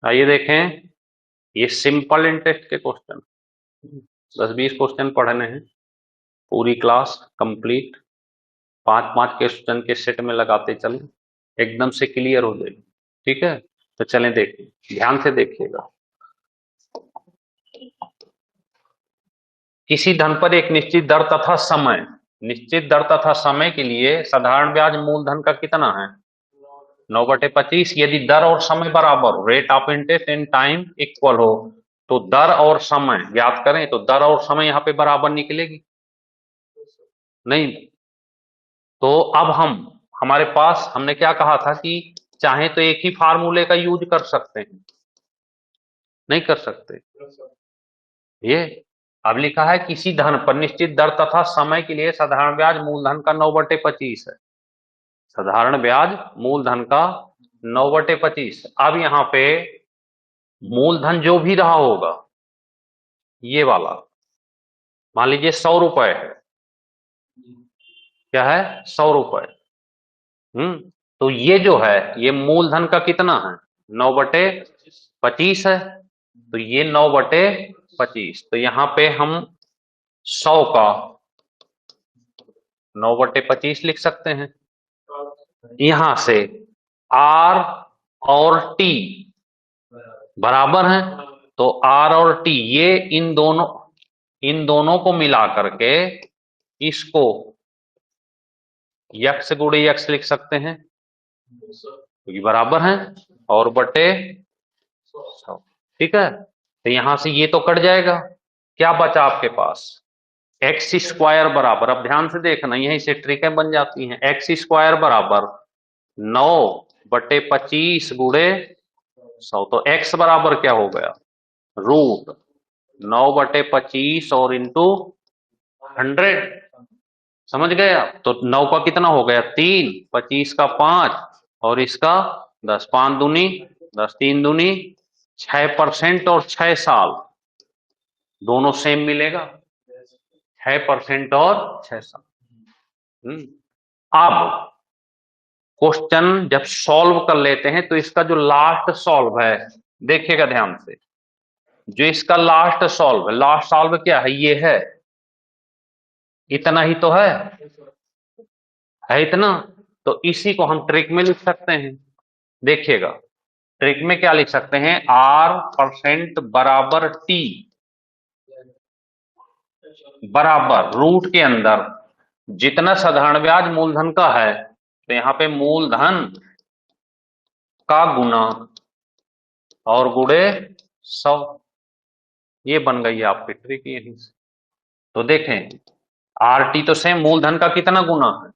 आइए देखें, ये सिंपल इंटरेस्ट के क्वेश्चन, 10-20 क्वेश्चन पढ़ने हैं, पूरी क्लास कंप्लीट 5-5 क्वेश्चन के सेट में लगाते चलें, एकदम से क्लियर हो जाएगी। ठीक है, तो चलें देखिए, ध्यान से देखिएगा। किसी धन पर एक निश्चित दर तथा समय के लिए साधारण ब्याज मूलधन का कितना है? 9/25। यदि दर और समय बराबर, rate of interest and time equal हो, तो दर और समय ज्ञात करें। तो दर और समय यहाँ पे बराबर निकलेगी नहीं। तो अब हमारे पास हमने क्या कहा था कि चाहे तो एक ही फार्मूले का यूज कर सकते हैं, नहीं कर सकते ये। अब लिखा है किसी धन पर निश्चित दर तथा समय के लिए साधारण ब्याज मूलधन का 9/25 है। साधारण ब्याज मूलधन का 9/25। अब यहाँ पे मूलधन जो भी रहा होगा, ये वाला मान लीजिए 100 रुपए है। क्या है? 100 रुपए। तो ये जो है, ये मूलधन का कितना है? 9/25 है। तो ये 9/25, तो यहाँ पे हम 100 का 9/25 लिख सकते हैं। यहां से आर और टी बराबर हैं, तो आर और टी ये इन दोनों को मिला करके इसको यक्स गुणे यक्स लिख सकते हैं, क्योंकि बराबर हैं, और बटे 100। ठीक है, तो यहां से ये तो कट जाएगा, क्या बचा आपके पास? एक्स स्क्वायर बराबर, अब ध्यान से देखना, यहीं से ट्रिकें बन जाती हैं। एक्स स्क्वायर बराबर 9/25 गुणे 100। तो एक्स बराबर क्या हो गया? रूट 9/25 और इंटू 100। समझ गए आप? तो 9 का कितना हो गया? 3, 25 का 5 और इसका 10। 5 दूनी 10, 3 दूनी 6% और 6 साल दोनों सेम मिलेगा, 6% और 6 साल। अब क्वेश्चन जब सॉल्व कर लेते हैं तो इसका जो लास्ट सॉल्व है, देखिएगा ध्यान से, जो इसका लास्ट सॉल्व क्या है? ये है, इतना ही तो है इतना। तो इसी को हम ट्रिक में लिख सकते हैं। देखिएगा, ट्रिक में क्या लिख सकते हैं? R% बराबर T बराबर रूट के अंदर जितना साधारण ब्याज मूलधन का है, तो यहां पे मूलधन का गुना और गुणे 100। ये बन गई आपकी ट्रिक यहीं से। तो देखें, आरटी तो सेम मूलधन का कितना गुना है?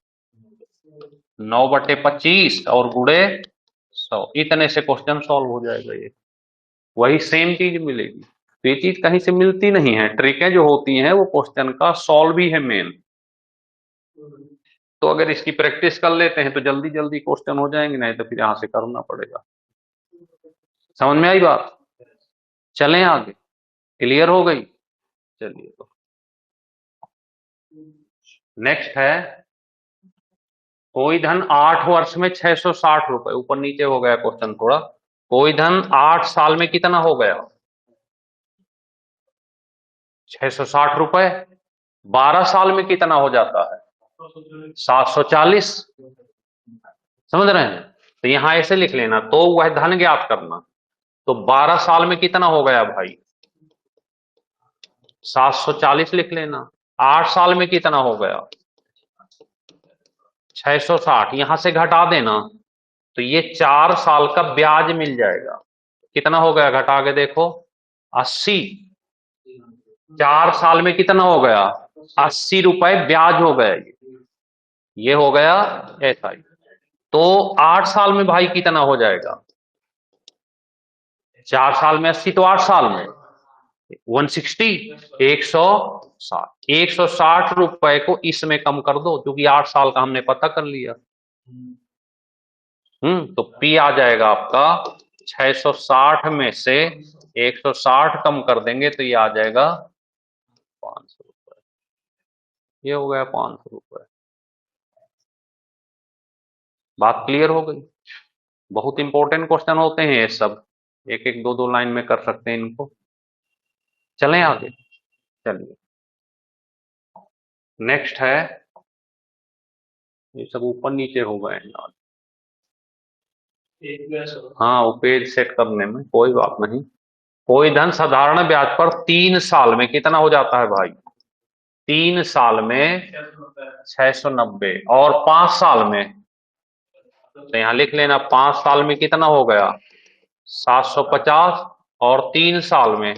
9/25 और गुणे 100। इतने से क्वेश्चन सॉल्व हो जाएगा। ये वही सेम चीज मिलेगी। तो ये चीज कहीं से मिलती नहीं है। ट्रिकें जो होती हैं वो क्वेश्चन का सॉल्व ही है मेन। तो अगर इसकी प्रैक्टिस कर लेते हैं तो जल्दी जल्दी क्वेश्चन हो जाएंगे, नहीं तो फिर यहां से करना पड़ेगा। समझ में आई बात? चलें आगे, क्लियर हो गई? चलिए, तो नेक्स्ट है, कोई धन 8 वर्ष में 660 रुपए, ऊपर नीचे हो गया क्वेश्चन थोड़ा। कोई धन 8 साल में कितना हो गया? 660 रुपए। 12 साल में कितना हो जाता है? 740। समझ रहे हैं? तो यहां ऐसे लिख लेना, तो वह धन ज्ञात करना। तो 12 साल में कितना हो गया भाई? 740 लिख लेना। 8 साल में कितना हो गया? 660। यहां से घटा देना, तो ये 4 साल का ब्याज मिल जाएगा। कितना हो गया? घटा के देखो, 80। 4 साल में कितना हो गया? 80 रुपए ब्याज हो गया। ये हो गया ऐसा ही। तो 8 साल में भाई कितना हो जाएगा? 4 साल में 80, तो 8 साल में 160, 160। 160 रुपए को इसमें कम कर दो, क्योंकि 8 साल का हमने पता कर लिया। तो पी आ जाएगा आपका 660 में से 160 कम कर देंगे तो ये आ जाएगा 500 रुपए। ये हो गया 500 रुपए। बात क्लियर हो गई? बहुत इंपॉर्टेंट क्वेश्चन होते हैं ये सब, एक एक दो दो लाइन में कर सकते हैं इनको। चलें आगे, चलिए नेक्स्ट है, ये सब ऊपर नीचे हो गए हैं यार। हाँ, वो पेज सेट करने में कोई बात नहीं। कोई धन साधारण ब्याज पर 3 साल में कितना हो जाता है भाई? 3 साल में 690, और 5 साल में, तो यहां लिख लेना 5 साल में कितना हो गया? 750, और 3 साल में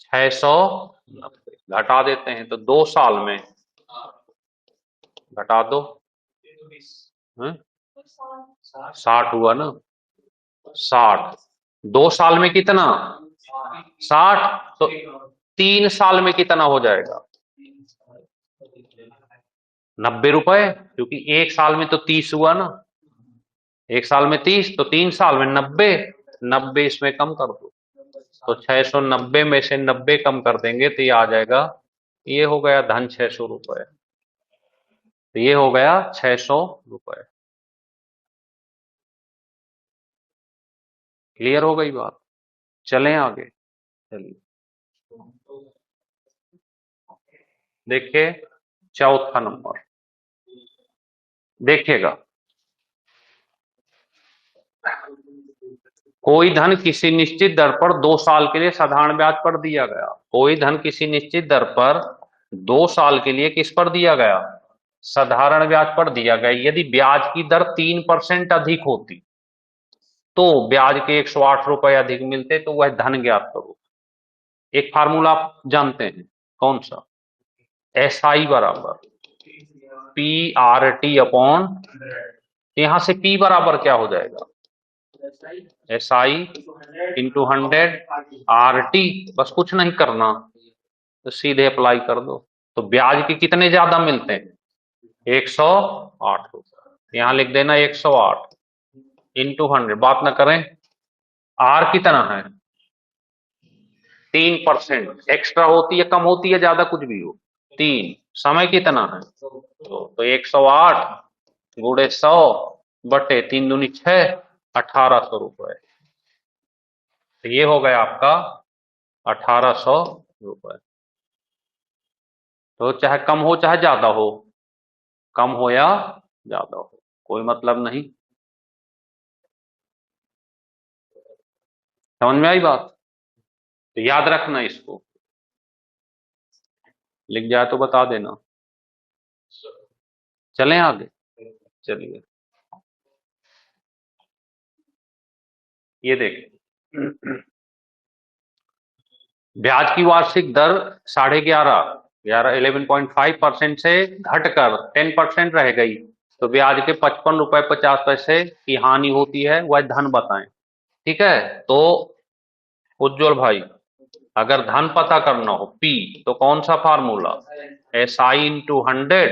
690। घटा देते हैं तो 2 साल में, घटा दो, 60 हुआ ना, 60। 2 साल में कितना? 60। तो 3 साल में कितना हो जाएगा? 90 रुपए, क्योंकि 1 साल में तो 30 हुआ ना, 1 साल में 30, तो 3 साल में 90। 90 इसमें कम कर दो, तो 690 में से 90 कम कर देंगे तो ये आ जाएगा, ये हो गया धन 600 रुपए। तो ये हो गया 600 रुपए। क्लियर हो गई बात? चलें आगे, चलिए देखिए चौथा नंबर, देखिएगा। कोई धन किसी निश्चित दर पर 2 साल के लिए साधारण ब्याज पर दिया गया। कोई धन किसी निश्चित दर पर 2 साल के लिए किस पर दिया गया? साधारण ब्याज पर दिया गया। यदि ब्याज की दर 3% अधिक होती तो ब्याज के 108 रुपए अधिक मिलते, तो वह धन ज्ञात करो। एक फार्मूला आप जानते हैं, कौन सा? SI बराबर PRT अपॉन, यहां से P बराबर क्या हो जाएगा? SI into 100 RT। बस कुछ नहीं करना, तो सीधे अप्लाई कर दो। तो ब्याज के कितने ज्यादा मिलते हैं? 108 रुपए। यहां लिख देना 108 इंटू 100, बात ना करें। R कितना है? 3%। एक्स्ट्रा होती है, कम होती है, ज्यादा, कुछ भी हो, 3। समय कितना है? तो 108 गुणे 100 बटे 3 दूनी 6, 1800 रुपए। तो ये हो गया आपका 1800 रुपए। तो चाहे कम हो चाहे ज्यादा हो, कम हो या ज्यादा हो, कोई मतलब नहीं। समझ में आई बात? तो याद रखना इसको, लिख जाए तो बता देना। चलें आगे, चलिए ये देखें। ब्याज की वार्षिक दर 11.5% से घटकर 10% रह गई, तो ब्याज के 55 रुपए 50 पैसे की हानि होती है, वह धन बताएं। ठीक है, तो उज्जवल भाई, अगर धन पता करना हो P, तो कौन सा formula? SI into 100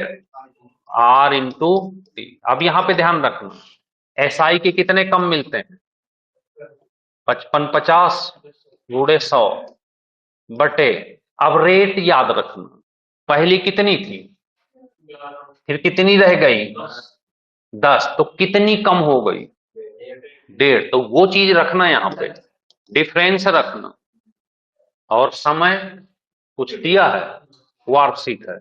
R into T। अब यहां पे ध्यान रखना, SI के कितने कम मिलते हैं? 55 गुणे 100 बटे, अब रेट याद रखना, पहली कितनी थी, फिर कितनी रह गई? 10, तो कितनी कम हो गई? 1.5। तो वो चीज रखना यहां पे, डिफरेंस रखना। और समय कुछ दिया है, वार्षिक है।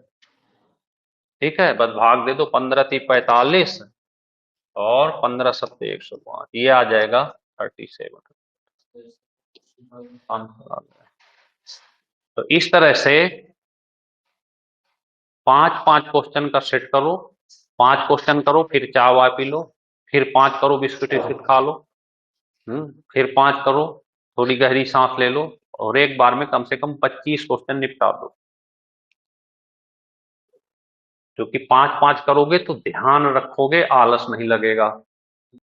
ठीक है, बस भाग दे दो, 15×3 = 45 और 15×7 = 105, ये आ जाएगा 37। तो इस तरह से 5-5 क्वेश्चन का सेट करो, 5 क्वेश्चन करो, फिर चाय वाय पी लो, फिर 5 करो, बिस्कुट विस्कुट खा लो, फिर 5 करो, थोड़ी गहरी सांस ले लो, और एक बार में कम से कम 25 क्वेश्चन निपटा दो। क्योंकि 5-5 करोगे तो ध्यान रखोगे, आलस नहीं लगेगा।